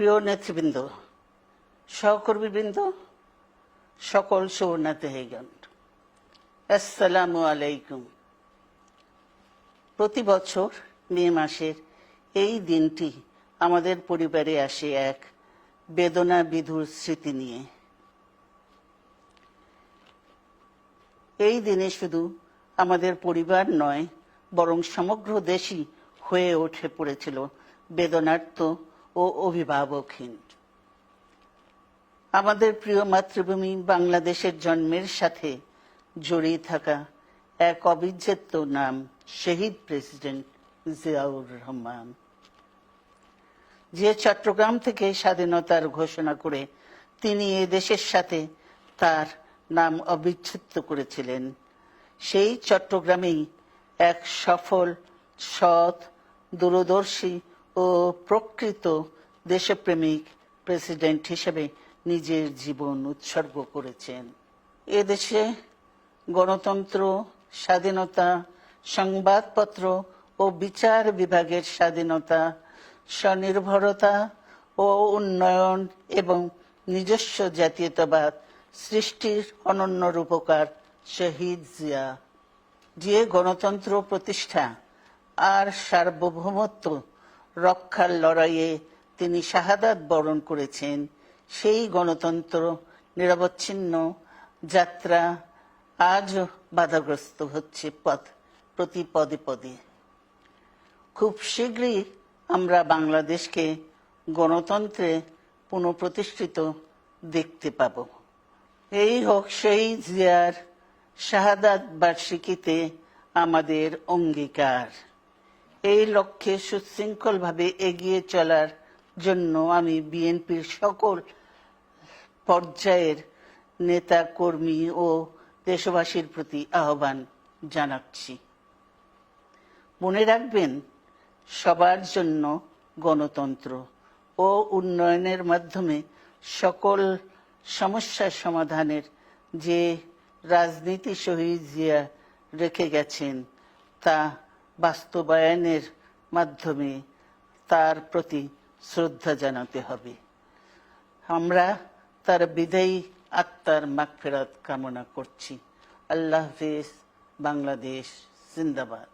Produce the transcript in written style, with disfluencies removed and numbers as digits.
প্রিয় নেতৃবৃন্দ, সহকর্মীবৃন্দ, সকল শরণার্থীগণ, আসসালামু আলাইকুম। প্রতি বছর মে মাসের এই দিনটি আমাদের পরিবারে আসে এক বেদনা বিধুর স্মৃতি নিয়ে। এই দিনে শুধু আমাদের পরিবার নয়, বরং সমগ্র দেশই হয়ে উঠে পড়েছিল বেদনার্ত ও অভিভাবকহীন। আমাদের প্রিয় মাতৃভূমি বাংলাদেশের জন্মের সাথে জড়িয়ে থাকা এক অবিচ্ছেদ্য নাম শহীদ প্রেসিডেন্ট জিয়াউর রহমান, যে চট্টগ্রাম থেকে স্বাধীনতার ঘোষণা করে তিনি এ দেশের সাথে তার নাম অবিচ্ছেদ্য করেছিলেন। সেই চট্টগ্রামেই এক সফল, সৎ, দূরদর্শী ও প্রকৃত দেশপ্রেমিক প্রেসিডেন্ট হিসেবে নিজের জীবন উৎসর্গ করেছেন। এদেশে গণতন্ত্র, স্বাধীনতা, সংবাদপত্র ও বিচার বিভাগের স্বাধীনতা, স্বনির্ভরতা ও উন্নয়ন এবং নিজস্ব জাতীয়তাবাদ সৃষ্টির অনন্য রূপকার শহীদ জিয়া, যে গণতন্ত্র প্রতিষ্ঠা আর সার্বভৌমত্ব রক্ষার লড়াইয়ে তিনি শাহাদাত বরণ করেছেন, সেই গণতন্ত্র নিরবচ্ছিন্ন যাত্রা আজও বাধাগ্রস্ত হচ্ছে প্রতি পদে পদে। খুব শীঘ্রই আমরা বাংলাদেশকে গণতন্ত্রে পুনঃপ্রতিষ্ঠিত দেখতে পাব। এই হোক শহীদ জিয়ার শাহাদাত বার্ষিকীতে আমাদের অঙ্গীকার। এই লক্ষ্যে সুশৃঙ্খলভাবে এগিয়ে চলার জন্য আমি বিএনপির সকল পর্যায়ের নেতা কর্মী ও দেশবাসীর প্রতি আহ্বান জানাচ্ছি। মনে রাখবেন, সবার জন্য গণতন্ত্র ও উন্নয়নের মাধ্যমে সকল সমস্যার সমাধানের যে রাজনীতি শহীদ জিয়া রেখে গেছেন, তা বাস্তবায়নের মাধ্যমে তার প্রতি শ্রদ্ধা জানাতে হবে। আমরা তার বিদায়ী আত্মার মাগফিরাত কামনা করছি। আল্লাহ হাফেজ। বাংলাদেশ জিন্দাবাদ।